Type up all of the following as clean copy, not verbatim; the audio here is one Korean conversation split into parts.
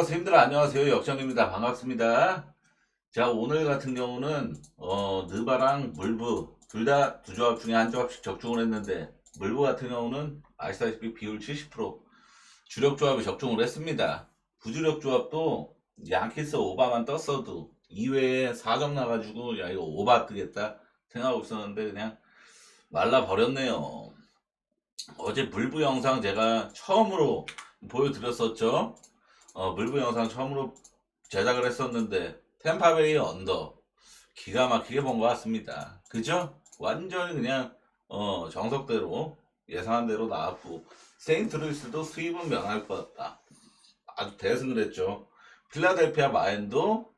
선생님들 안녕하세요. 역전입니다. 반갑습니다. 자, 오늘 같은 경우는 느바랑 물부 둘 다 두 조합 중에 한 조합씩 적중을 했는데, 물부 같은 경우는 아시다시피 비율 70% 주력 조합에 적중을 했습니다. 부주력 조합도 양키스 오바만 떴어도 2회에 4점 나가지고 야 이거 오바 뜨겠다 생각하고 있었는데 그냥 말라버렸네요. 어제 물부 영상 제가 처음으로 보여드렸었죠. 물부 영상 처음으로 제작을 했었는데 템파베이 언더 기가 막히게 본 것 같습니다. 그죠? 완전히 그냥 정석대로 예상한 대로 나왔고, 세인트루이스도 수입은 면할 것 같다. 아주 대승을 했죠. 필라델피아 마인도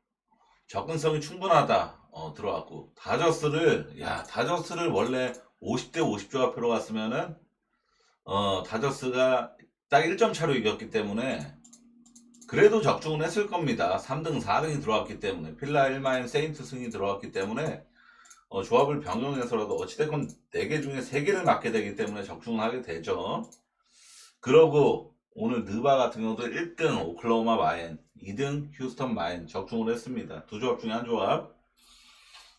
접근성이 충분하다 들어왔고, 다저스를 원래 50대 50 조합표로 갔으면은 다저스가 딱 1점 차로 이겼기 때문에 그래도 적중은 했을 겁니다. 3등 4등이 들어왔기 때문에, 필라 1마인 세인트 승이 들어왔기 때문에 조합을 변경해서라도 어찌됐건 4개 중에 3개를 맞게 되기 때문에 적중을 하게 되죠. 그러고 오늘 느바 같은 경우도 1등 오클라호마 마인, 2등 휴스턴 마인 적중을 했습니다. 두 조합 중에 한 조합.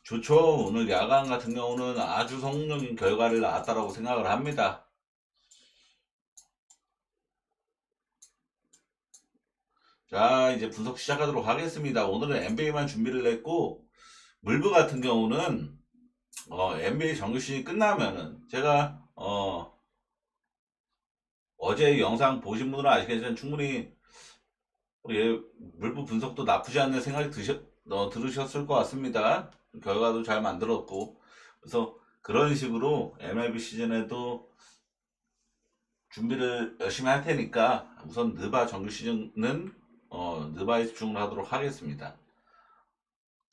좋죠. 오늘 야간 같은 경우는 아주 성공적인 결과를 낳았다라고 생각을 합니다. 자, 이제 분석 시작하도록 하겠습니다. 오늘은 NBA만 준비를 했고, 물부 같은 경우는 NBA 정규 시즌이 끝나면은 제가 어제 영상 보신 분들은 아시겠지만 충분히 물부 분석도 나쁘지 않는 생각이 들으셨을 것 같습니다. 결과도 잘 만들었고, 그래서 그런 식으로 MLB 시즌에도 준비를 열심히 할 테니까 우선 느바 정규 시즌은 느바에 집중을 하도록 하겠습니다.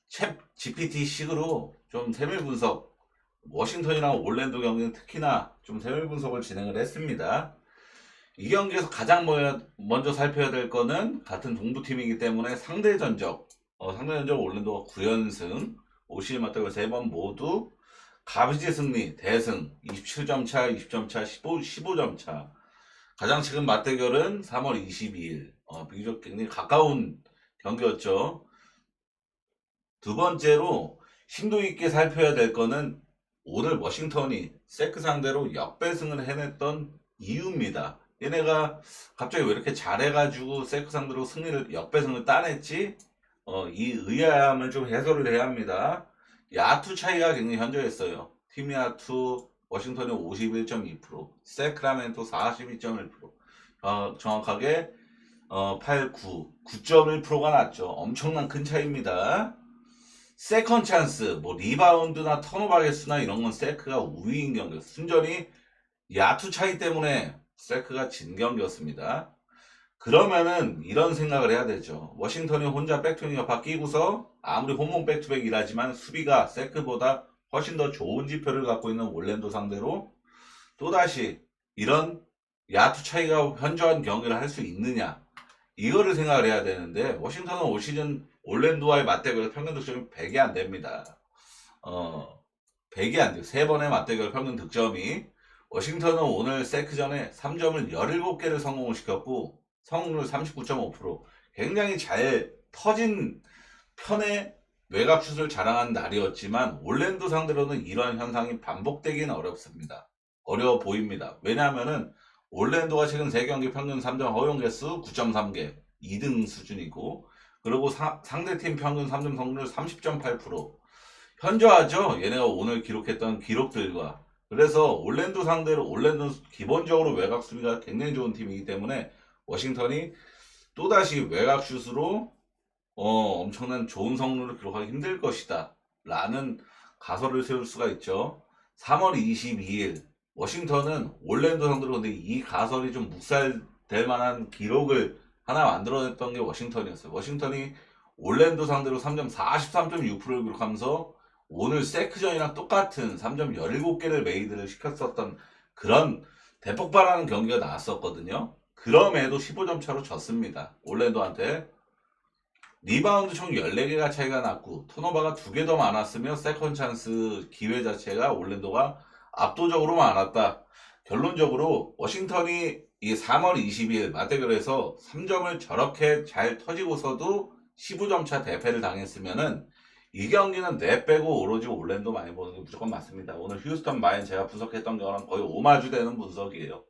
챗 GPT식으로 좀 세밀 분석, 워싱턴이랑 올랜도 경기는 특히나 좀 세밀 분석을 진행을 했습니다. 이 경기에서 가장 먼저 살펴야 될 거는 같은 동부팀이기 때문에 상대 전적 올랜도가 9연승, 오시리 맞대고 3번 모두 가비지 승리, 대승, 27점 차, 20점 차, 15점 차. 가장 최근 맞대결은 3월 22일, 비교적 굉장히 가까운 경기였죠. 두 번째로 심도 있게 살펴야 될 거는 오늘 워싱턴이 세크 상대로 역배승을 해냈던 이유입니다. 얘네가 갑자기 왜 이렇게 잘해가지고 세크 상대로 역배승을 따냈지? 이 의아함을 좀 해소를 해야 합니다. 야투 차이가 굉장히 현저했어요. 팀 야투 워싱턴이 51.2%, 세크라멘토 42.1%, 정확하게 8, 9, 9.1%가 났죠. 엄청난 큰 차이입니다. 세컨 찬스, 뭐 리바운드나 턴오버 개수나 이런 건 세크가 우위인 경기였어요. 순전히 야투 차이 때문에 세크가 진 경기였습니다. 그러면은 이런 생각을 해야 되죠. 워싱턴이 혼자 백투백이 바뀌고서 아무리 홈홈 백투백이라지만 수비가 세크보다 훨씬 더 좋은 지표를 갖고 있는 올랜도 상대로 또다시 이런 야투 차이가 현저한 경기를 할 수 있느냐, 이거를 생각을 해야 되는데, 워싱턴은 올 시즌 올랜도와의 맞대결 평균 득점이 100이 안 됩니다. 100이 안 돼요. 3번의 맞대결 평균 득점이. 워싱턴은 오늘 세크전에 3점을 17개를 성공을 시켰고 성공률 39.5%, 굉장히 잘 터진 편의 외곽슛을 자랑한 날이었지만 올랜도 상대로는 이러한 현상이 반복되기는 어렵습니다. 어려워 보입니다. 왜냐하면은 올랜도가 최근 3경기 평균 3점 허용 개수 9.3개, 2등 수준이고, 그리고 상대팀 평균 3점 성공률 30.8%, 현저하죠. 얘네가 오늘 기록했던 기록들과. 그래서 올랜도 상대로, 올랜도 기본적으로 외곽 수비가 굉장히 좋은 팀이기 때문에 워싱턴이 또다시 외곽 슛으로 엄청난 좋은 성능을 기록하기 힘들 것이다 라는 가설을 세울 수가 있죠. 3월 22일 워싱턴은 올랜도 상대로, 근데 이 가설이 좀 묵살될 만한 기록을 하나 만들어냈던 게 워싱턴이었어요. 워싱턴이 올랜도 상대로 3점 43.6%를 기록하면서 오늘 세크전이랑 똑같은 3점 17개를 메이드를 시켰었던 그런 대폭발하는 경기가 나왔었거든요. 그럼에도 15점 차로 졌습니다. 올랜도한테. 리바운드 총 14개가 차이가 났고 턴오버가 2개 더 많았으며 세컨 찬스 기회 자체가 올랜도가 압도적으로 많았다. 결론적으로 워싱턴이 이게 3월 20일 맞대결에서 3점을 저렇게 잘 터지고서도 15점 차 대패를 당했으면은 이 경기는 넷 빼고 오로지 올랜도 많이 보는 게 무조건 맞습니다. 오늘 휴스턴 마인 제가 분석했던 거랑 거의 오마주 되는 분석이에요.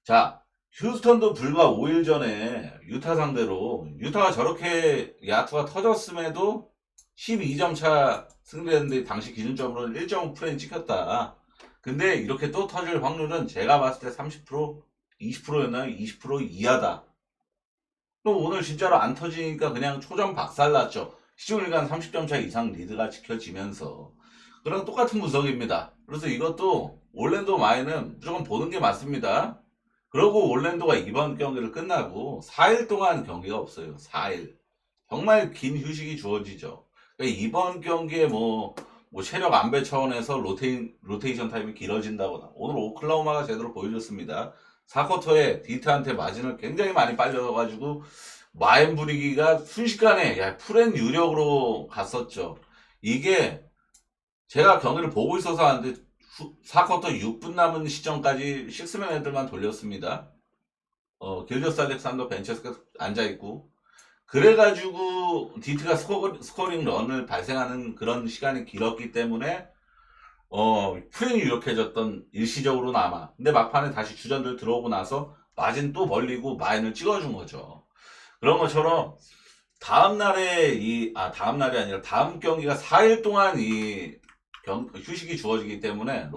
자, 휴스턴도 불과 5일 전에 유타 상대로 유타가 저렇게 야투가 터졌음에도 12점 차 승리했는데 당시 기준점으로는 1.5프레임 찍혔다. 근데 이렇게 또 터질 확률은 제가 봤을 때 30%, 20%였나요? 20% 이하다. 또 오늘 진짜로 안 터지니까 그냥 초전 박살났죠. 시종일관 30점 차 이상 리드가 지켜지면서. 그랑 똑같은 분석입니다. 그래서 이것도 올랜도 마인은 무조건 보는 게 맞습니다. 그러고 올랜도가 이번 경기를 끝나고 4일 동안 경기가 없어요. 4일. 정말 긴 휴식이 주어지죠. 그러니까 이번 경기에 뭐 체력 안배 차원에서 로테이션 타임이 길어진다거나 오늘 오클라호마가 제대로 보여줬습니다. 4쿼터에 디트한테 마진을 굉장히 많이 빨려가지고 마인 분위기가 순식간에 풀앤 유력으로 갔었죠. 이게 제가 경기를 보고 있어서 하는데 4쿼터 6분 남은 시점까지 식스맨 애들만 돌렸습니다. 길저스 알렉산더 벤치에서 계속 앉아있고 그래가지고 디트가 스코링 런을 발생하는 그런 시간이 길었기 때문에 풀이 유력해졌던 일시적으로나마. 근데 막판에 다시 주전들 들어오고 나서 마진 또 벌리고 마인을 찍어준 거죠. 그런 것처럼 다음날이 아니라 다음 경기가 4일 동안 휴식이 주어지기 때문에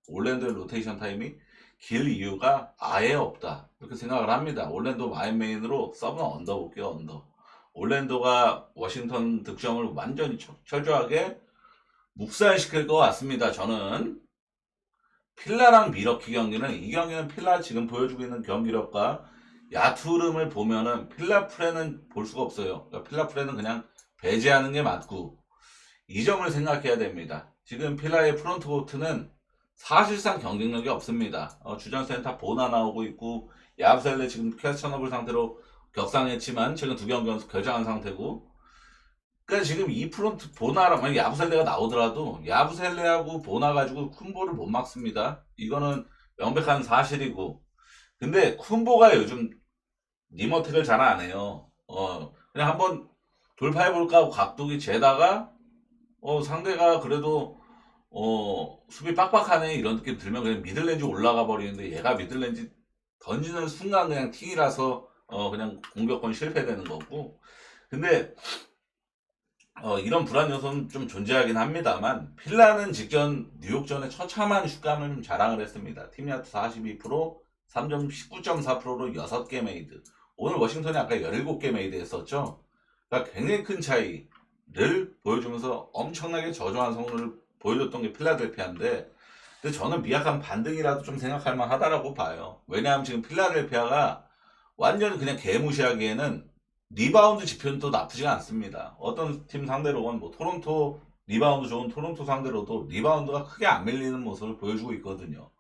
올랜도의 로테이션 타임이 길 이유가 아예 없다. 이렇게 생각을 합니다. 올랜도 마인 메인으로 서브는 언더 볼게요, 언더. 올랜도가 워싱턴 득점을 완전히 철저하게 묵살시킬 것 같습니다. 저는 필라랑 미러키 경기는 이 경기는 필라 지금 보여주고 있는 경기력과 야투 흐름을 보면은 필라 프레는 볼 수가 없어요. 그러니까 필라 프레는 그냥 배제하는 게 맞고 이 점을 생각해야 됩니다. 지금 필라의 프론트 코트는 사실상 경쟁력이 없습니다. 주전 센터 보나 나오고 있고 야브셀레 지금 퀘스천너블 상태로 격상했지만 최근 두 경기 연속 결장한 상태고 그러니까 지금 이 프론트 보나랑 만약 야브셀레가 나오더라도 야브셀레하고 보나 가지고 쿤보를 못 막습니다. 이거는 명백한 사실이고 근데 쿤보가 요즘 니머택을 잘 안 해요. 그냥 한번 돌파해볼까 하고 각도기 재다가 상대가 그래도 수비 빡빡하네 이런 느낌 들면 그냥 미들렌즈 올라가 버리는데 얘가 미들렌즈 던지는 순간 그냥 팅이라서 그냥 공격권 실패되는 거고 근데 이런 불안 요소는 좀 존재하긴 합니다만 필라는 직전 뉴욕전에 처참한 슛감을 좀 자랑을 했습니다. 팀야투 42%, 3점 19.4%로 6개 메이드. 오늘 워싱턴이 아까 17개 메이드 했었죠. 그러니까 굉장히 큰 차이를 보여주면서 엄청나게 저조한 성능을 보여줬던 게 필라델피아인데 근데 저는 미약한 반등이라도 좀 생각할 만하다라고 봐요. 왜냐하면 지금 필라델피아가 완전히 그냥 개무시하기에는 리바운드 지표는 또 나쁘지가 않습니다. 어떤 팀 상대로는 뭐 토론토 리바운드 좋은 토론토 상대로도 리바운드가 크게 안 밀리는 모습을 보여주고 있거든요.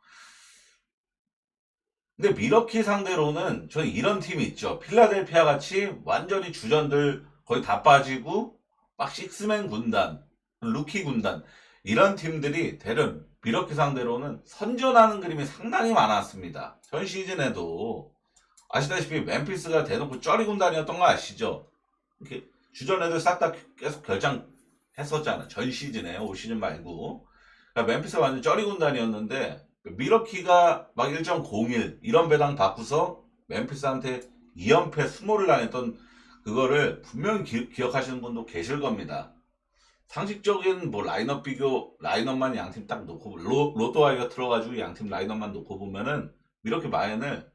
근데 미러키 상대로는 저는 이런 팀이 있죠. 필라델피아 같이 완전히 주전들 거의 다 빠지고 막 식스맨 군단, 루키 군단 이런 팀들이 대련 미러키 상대로는 선전하는 그림이 상당히 많았습니다. 전 시즌에도 아시다시피 멤피스가 대놓고 쩌리 군단이었던 거 아시죠? 이렇게 주전 애들 싹 다 계속 결장했었잖아. 전 시즌에 올 시즌 말고. 그러니까 멤피스가 완전 쩌리 군단이었는데 미러키가 막 1.01 이런 배당 받고서 멤피스한테 2연패 수모를 당했던 그거를 분명히 기억하시는 분도 계실 겁니다. 상식적인 뭐 라인업 비교 라인업만 양팀 딱 놓고 로또아이가 틀어가지고 양팀 라인업만 놓고 보면은 미러키 마인을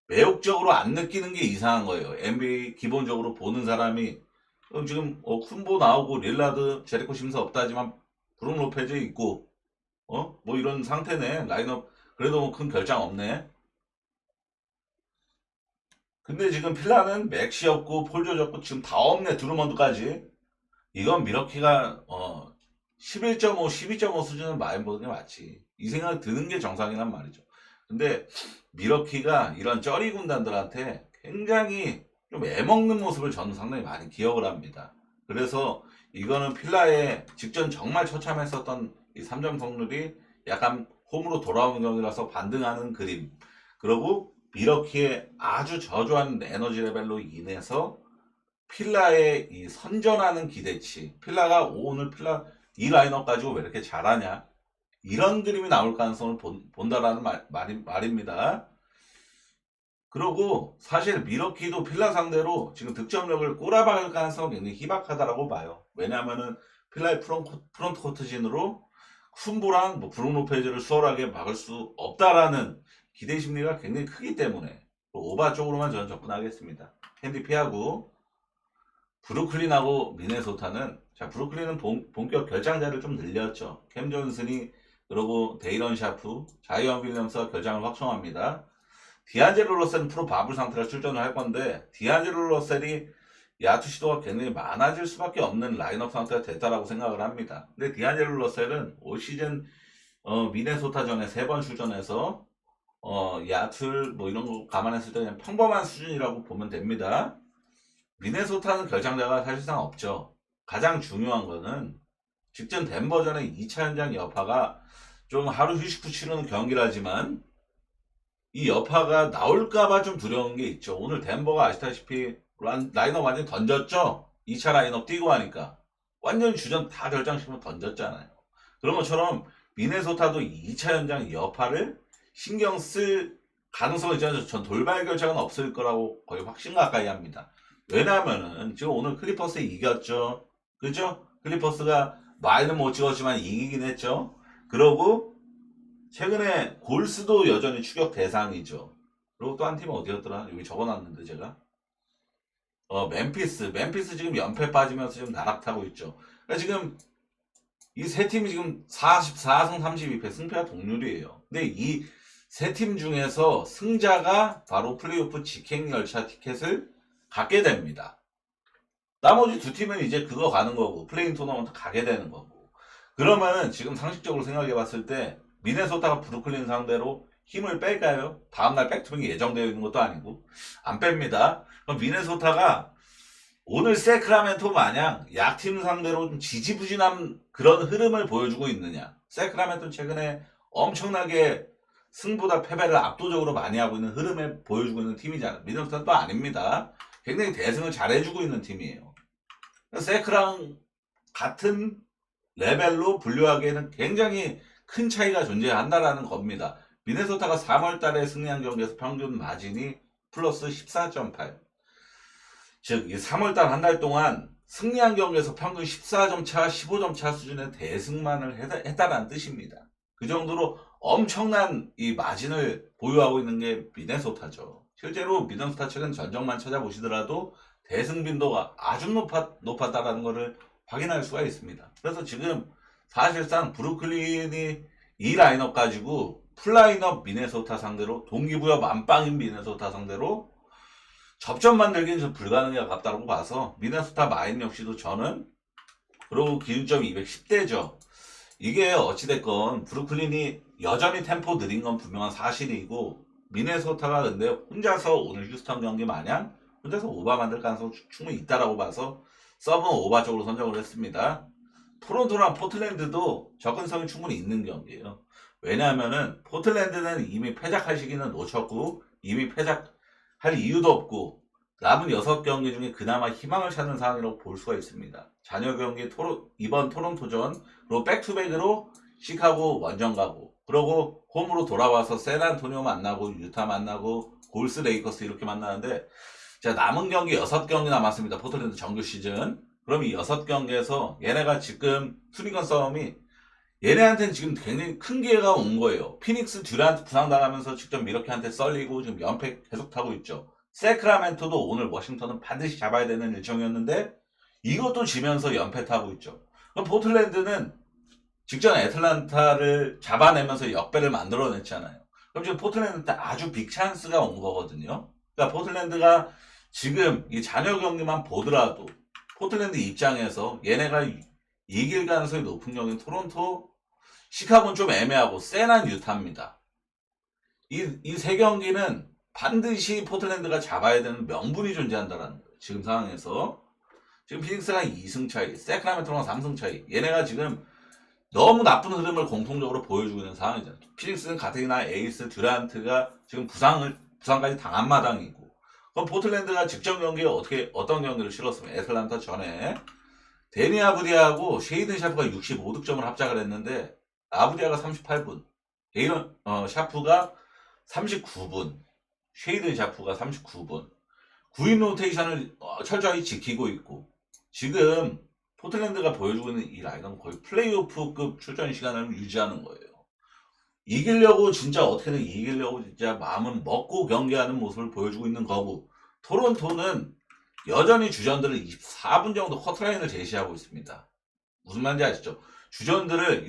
매혹적으로 안 느끼는 게 이상한 거예요. NBA 기본적으로 보는 사람이 지금 쿤보 나오고 릴라드 제리코 심스 없다지만 브룩 로페즈 있고 뭐 이런 상태네. 라인업 그래도 큰 결장 없네. 근데 지금 필라는 맥시 없고 폴 조지 없고 지금 다 없네. 드루먼드까지. 이건 미러키가 11.5, 12.5 수준을 많이 보는 게 맞지. 이 생각 드는 게 정상이란 말이죠. 근데 미러키가 이런 쩌리 군단들한테 굉장히 좀 애먹는 모습을 저는 상당히 많이 기억을 합니다. 그래서 이거는 필라의 직전 정말 처참했었던 이 3점 성률이 약간 홈으로 돌아오는 경기라서 반등하는 그림. 그리고 미러키의 아주 저조한 에너지 레벨로 인해서 필라의 이 선전하는 기대치, 필라가 오늘 필라 이 라인업 가지고 왜 이렇게 잘하냐, 이런 그림이 나올 가능성을 본다라는 말입니다. 그리고 사실 미러키도 필라 상대로 지금 득점력을 꼬라박을 가능성은 굉장히 희박하다라고 봐요. 왜냐하면은 필라의 프론트 코트진으로 쿤보랑 뭐 브룩 로페즈를 수월하게 막을 수 없다라는 기대 심리가 굉장히 크기 때문에 오바 쪽으로만 저는 접근하겠습니다. 핸디 피하고 브루클린하고 미네소타는, 자, 브루클린은 본격 결장자를 좀 늘렸죠. 캠 존슨이, 그리고 데이런 샤프, 자이언 윌리엄스가 결장을 확정합니다. 디안젤로 러셀은 프로 바블 상태라 출전을 할 건데, 디안젤로 러셀이 야투 시도가 굉장히 많아질 수밖에 없는 라인업 상태가 됐다라고 생각을 합니다. 근데 디안젤로 러셀은 올 시즌 미네소타전에 3번 출전해서 야투를 뭐 이런 거 감안했을 때 그냥 평범한 수준이라고 보면 됩니다. 미네소타는 결장자가 사실상 없죠. 가장 중요한 거는 직전 덴버전의 2차 현장 여파가, 좀 하루 휴식 후 치르는 경기라지만 이 여파가 나올까봐 좀 두려운 게 있죠. 오늘 덴버가 아시다시피 라인업 완전히 던졌죠. 2차 라인업 뛰고 하니까 완전히 주전 다 결장시키면 던졌잖아요. 그런 것처럼 미네소타도 2차 현장 여파를 신경 쓸 가능성은 있잖아요. 전 돌발 결장은 없을 거라고 거의 확신 가까이 합니다. 왜냐면은 지금 오늘 클리퍼스 이겼죠. 그죠? 클리퍼스가 많이는 못 찍었지만 이기긴 했죠. 그러고 최근에 골스도 여전히 추격 대상이죠. 그리고 또 한 팀은 어디였더라? 여기 적어놨는데 제가 멤피스 지금 연패 빠지면서 지금 나락타고 있죠. 그러니까 지금 이 세 팀이 지금 44승 32패, 승패가 동률이에요. 근데 이 세 팀 중에서 승자가 바로 플레이오프 직행 열차 티켓을 갖게 됩니다. 나머지 두 팀은 이제 그거 가는 거고, 플레인 토너먼트 가게 되는 거고. 그러면은 지금 상식적으로 생각해 봤을 때 미네소타가 브루클린 상대로 힘을 뺄까요? 다음날 백투백이 예정되어 있는 것도 아니고 안 뺍니다. 그럼 미네소타가 오늘 세크라멘토 마냥 약팀 상대로 좀 지지부진한 그런 흐름을 보여주고 있느냐. 세크라멘토는 최근에 엄청나게 승보다 패배를 압도적으로 많이 하고 있는 흐름을 보여주고 있는 팀이잖아요. 미네소타는 또 아닙니다. 굉장히 대승을 잘해주고 있는 팀이에요. 세크랑 같은 레벨로 분류하기에는 굉장히 큰 차이가 존재한다라는 겁니다. 미네소타가 3월 달에 승리한 경기에서 평균 마진이 플러스 14.8. 즉, 이 3월 달 한 달 동안 승리한 경기에서 평균 14점 차, 15점 차 수준의 대승만을 했다라는 뜻입니다. 그 정도로 엄청난 이 마진을 보유하고 있는 게 미네소타죠. 실제로 미네소타 최근 전적만 찾아보시더라도 대승 빈도가 아주 높았다라는 것을 확인할 수가 있습니다. 그래서 지금 사실상 브루클린이 이 라인업 가지고 풀라인업 미네소타 상대로, 동기부여 만빵인 미네소타 상대로 접점 만들기는 좀 불가능에 가깝다고 봐서 미네소타 마인 역시도 저는, 그리고 기준점이 210대죠. 이게 어찌됐건 브루클린이 여전히 템포 느린 건 분명한 사실이고, 미네소타가 근데 혼자서 오늘 휴스턴 경기 마냥 혼자서 오바 만들 가능성 충분히 있다라고 봐서 서브는 오바 쪽으로 선정을 했습니다. 토론토랑 포틀랜드도 접근성이 충분히 있는 경기예요. 왜냐하면은 포틀랜드는 이미 패작할 시기는 놓쳤고 이미 패작할 이유도 없고 남은 6경기 중에 그나마 희망을 찾는 상황이라고 볼 수가 있습니다. 잔여 경기 이번 토론토전, 그리고 백투백으로 시카고 원정 가고, 그리고 홈으로 돌아와서 샌안토니오 만나고 유타 만나고 골스 레이커스 이렇게 만나는데, 자, 남은 경기 6경기 남았습니다. 포틀랜드 정규 시즌. 그럼 이 6경기에서 얘네가 지금 투리건 싸움이 얘네한테는 지금 굉장히 큰 기회가 온 거예요. 피닉스 듀란트 부상당하면서 직접 미러키한테 썰리고 지금 연패 계속 타고 있죠. 세크라멘토도 오늘 워싱턴은 반드시 잡아야 되는 일정이었는데 이것도 지면서 연패 타고 있죠. 그럼 포틀랜드는 직전 애틀란타를 잡아내면서 역배를 만들어냈잖아요. 그럼 지금 포틀랜드한테 아주 빅 찬스가 온 거거든요. 그러니까 포틀랜드가 지금 이 잔여 경기만 보더라도 포틀랜드 입장에서 얘네가 이길 가능성이 높은 경기는 토론토, 시카고는 좀 애매하고 세난 유타입니다. 이 세 경기는 반드시 포틀랜드가 잡아야 되는 명분이 존재한다는 거예요. 지금 상황에서. 지금 피닉스랑 2승 차이, 세크라멘토랑 3승 차이. 얘네가 지금 너무 나쁜 흐름을 공통적으로 보여주고 있는 상황이잖아요. 피닉스는 가뜩이나 에이스 듀란트가 지금 부상까지 당한 마당이고. 그럼 포틀랜드가 직전 경기에 어떤 경기를 치렀으면 애틀란타 전에 데니 아브디아하고 쉐이든 샤프가 65득점을 합작을 했는데 아브디아가 38분, 샤프가 39분, 쉐이든 샤프가 39분. 9인 로테이션을 철저히 지키고 있고 지금 포틀랜드가 보여주고 있는 이 라인은 거의 플레이오프급 출전 시간을 유지하는 거예요. 이기려고 진짜 어떻게든 이기려고 진짜 마음은 먹고 경기하는 모습을 보여주고 있는 거고 토론토는 여전히 주전들을 24분 정도 커트라인을 제시하고 있습니다. 무슨 말인지 아시죠? 주전들을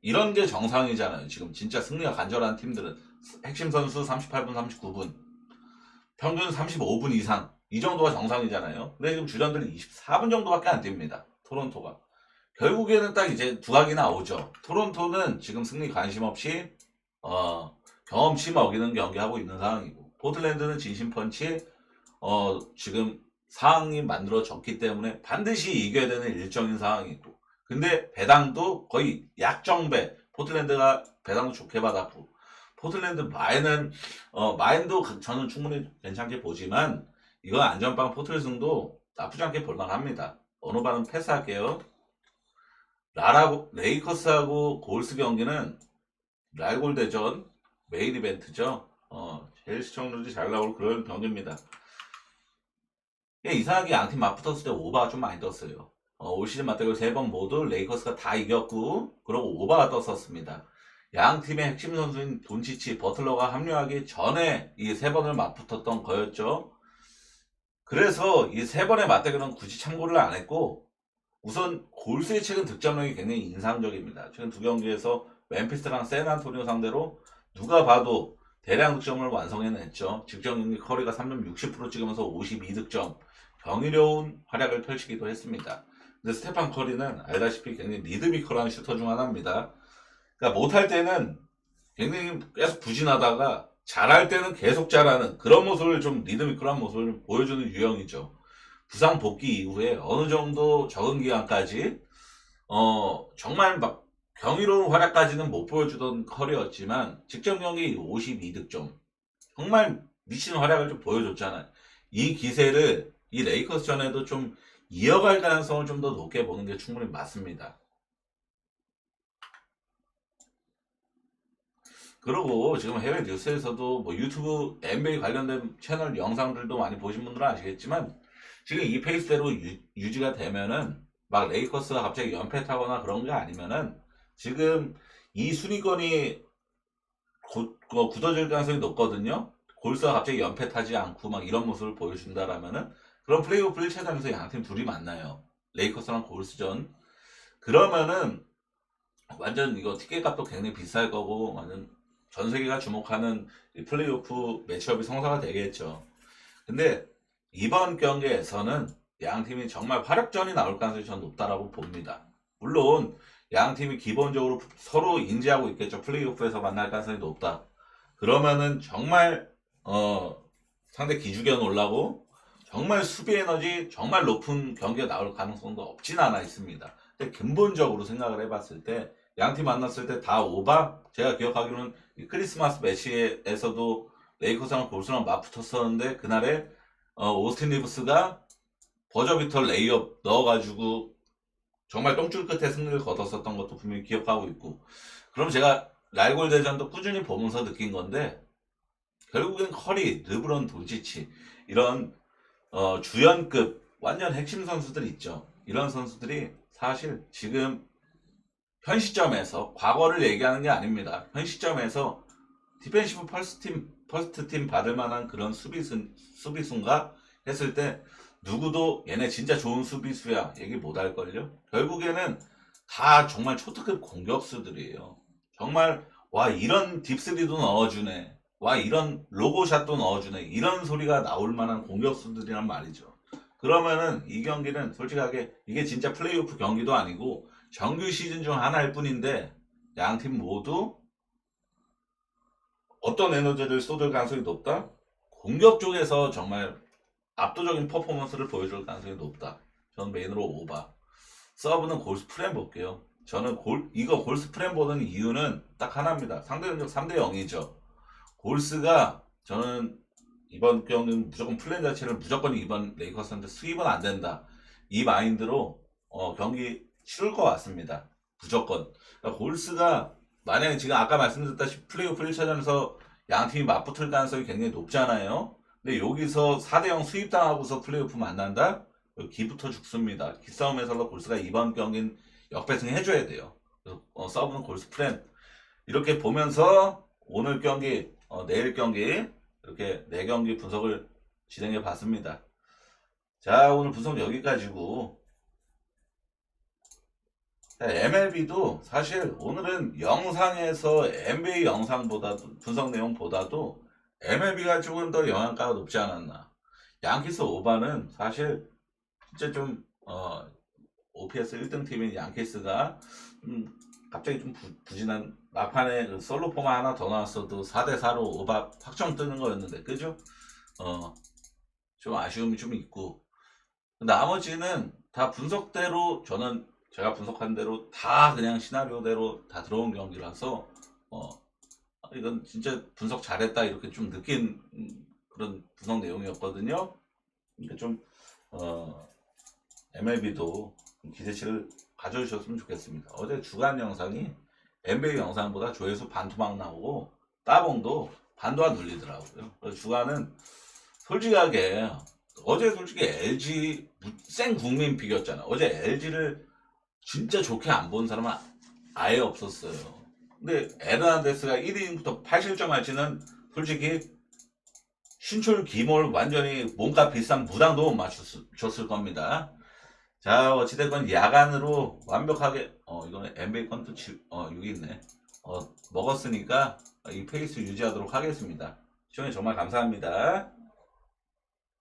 이런 게 정상이잖아요. 지금 진짜 승리가 간절한 팀들은 핵심 선수 38분, 39분, 평균 35분 이상 이 정도가 정상이잖아요. 근데 지금 주전들이 24분 정도밖에 안 뜁니다. 토론토가. 결국에는 딱 이제 두각이 나오죠. 토론토는 지금 승리 관심 없이 경험치 먹이는 경기하고 있는 상황이고 포틀랜드는 진심펀치 지금 상황이 만들어졌기 때문에 반드시 이겨야 되는 일정인 상황이고 근데 배당도 거의 약정배 포틀랜드가 배당도 좋게 받았고 포틀랜드 마인도 저는 충분히 괜찮게 보지만 이건 안전빵 포틀승도 나쁘지 않게 볼만합니다. 어느 반은 패스할게요. 레이커스하고 골스 경기는 랄골 대전 메인 이벤트죠. 제일 시청률이 잘 나올 그런 경기입니다. 이상하게 양팀 맞붙었을 때 오버가 좀 많이 떴어요. 올 시즌 맞대결 3번 모두 레이커스가 다 이겼고 그러고 오버가 떴었습니다. 양 팀의 핵심 선수인 돈치치, 버틀러가 합류하기 전에 이 3번을 맞붙었던 거였죠. 그래서 이 3번의 맞대결은 굳이 참고를 안 했고 우선 골스의 최근 득점력이 굉장히 인상적입니다. 최근 두 경기에서 멤피스랑 샌안토니오 상대로 누가 봐도 대량 득점을 완성해냈죠. 직전 경기 커리가 3점 60% 찍으면서 52득점, 경이로운 활약을 펼치기도 했습니다. 근데 스테판 커리는 알다시피 굉장히 리드미컬한 슈터 중 하나입니다. 그러니까 못할 때는 굉장히 계속 부진하다가 잘할 때는 계속 잘하는 그런 모습을 좀 리드미컬한 모습을 보여주는 유형이죠. 부상 복귀 이후에 어느 정도 적응 기간까지 정말 막 경이로운 활약까지는 못 보여주던 커리였지만 직전 경기 52득점 정말 미친 활약을 좀 보여줬잖아요. 이 기세를 이 레이커스 전에도 좀 이어갈 가능성을 좀 더 높게 보는 게 충분히 맞습니다. 그리고 지금 해외 뉴스에서도 뭐 유튜브 NBA 관련된 채널 영상들도 많이 보신 분들은 아시겠지만 지금 이 페이스대로 유지가 되면은 막 레이커스가 갑자기 연패 타거나 그런 게 아니면은 지금 이 순위권이 굳어질 가능성이 높거든요. 골스가 갑자기 연패 타지 않고 막 이런 모습을 보여준다라면은 그런 플레이오프 1차전에서 양팀 둘이 만나요. 레이커스랑 골스전. 그러면은 완전 이거 티켓 값도 굉장히 비쌀 거고 완전 전 세계가 주목하는 이 플레이오프 매치업이 성사가 되겠죠. 근데 이번 경기에서는 양 팀이 정말 화력전이 나올 가능성이 저는 높다라고 봅니다. 물론 양 팀이 기본적으로 서로 인지하고 있겠죠. 플레이오프에서 만날 가능성이 높다. 그러면은 정말 상대 기주견 올라고 정말 수비 에너지 정말 높은 경기가 나올 가능성도 없진 않아 있습니다. 근데 근본적으로 생각을 해봤을 때 양 팀 만났을 때 다 오바? 제가 기억하기로는 크리스마스 매치에서도 레이커스랑 골스랑 맞붙었었는데 그날에 오스틴 리브스가 버저비터 레이업 넣어가지고 정말 똥줄 끝에 승리를 거뒀었던 것도 분명히 기억하고 있고 그럼 제가 랄골 대전도 꾸준히 보면서 느낀 건데 결국엔 커리, 르브론, 돈치치 이런 주연급 완전 핵심 선수들 있죠. 이런 선수들이 사실 지금 현 시점에서 과거를 얘기하는 게 아닙니다. 현 시점에서 디펜시브 퍼스트 팀 받을 만한 그런 수비수인가 했을 때 누구도 얘네 진짜 좋은 수비수야 얘기 못 할걸요. 결국에는 다 정말 초특급 공격수들이에요. 정말 와 이런 딥스리도 넣어주네, 와 이런 로고샷도 넣어주네 이런 소리가 나올 만한 공격수들이란 말이죠. 그러면은 이 경기는 솔직하게 이게 진짜 플레이오프 경기도 아니고 정규 시즌 중 하나일 뿐인데 양 팀 모두 어떤 에너지를 쏟을 가능성이 높다? 공격 쪽에서 정말 압도적인 퍼포먼스를 보여줄 가능성이 높다. 저는 메인으로 오바. 서브는 골스 프렘 볼게요. 저는 이거 골스 프렘 보는 이유는 딱 하나입니다. 상대 능력 3대 0이죠. 골스가 저는 이번 경기는 무조건 플랜 자체를 무조건 이번 레이커스한테 수입은 안 된다. 이 마인드로 경기 치를 것 같습니다. 무조건. 그러니까 골스가 만약에 지금 아까 말씀드렸다시피 플레이오프 1차전에서 양 팀이 맞붙을 가능성이 굉장히 높잖아요. 근데 여기서 4대0 수입당하고서 플레이오프 만난다? 기부터 죽습니다. 기싸움에서 골스가 이번 경기는 역배승 해줘야 돼요. 그래서 서브는 골스 플랜. 이렇게 보면서 오늘 경기, 내일 경기 이렇게 4경기 분석을 진행해 봤습니다. 자, 오늘 분석 여기까지고 MLB도 사실 오늘은 영상에서 NBA 영상보다도 분석 내용보다도 MLB가 조금 더 영향가가 높지 않았나. 양키스 오바는 사실 진짜 좀 OPS 1등 팀인 양키스가 갑자기 좀 부진한 막판에 그 솔로포만 하나 더 나왔어도 4대4로 오바 확정 뜨는 거였는데 그죠? 좀 아쉬움이 좀 있고 나머지는 다 분석대로 저는 제가 분석한 대로 다 그냥 시나리오대로 다 들어온 경기라서 이건 진짜 분석 잘했다 이렇게 좀 느낀 그런 분석 내용이었거든요. 그러니까 좀 MLB도 기대치를 가져주셨으면 좋겠습니다. 어제 주간 영상이 NBA 영상보다 조회수 반토막 나오고 따봉도 반도 안 눌리더라고요. 그래서 주간은 솔직하게 어제 솔직히 LG 생 국민 비겼잖아. 어제 LG를 진짜 좋게 안 본 사람은 아예 없었어요. 근데 에르난데스가 1이닝부터 8실점 할지는 솔직히 신출 기몰 완전히 몸값 비싼 무당도 못 맞췄을 겁니다. 자, 어찌됐건 야간으로 완벽하게 이거는 NBA 건도 6이 있네. 먹었으니까 이 페이스 유지하도록 하겠습니다. 시청해 정말 감사합니다.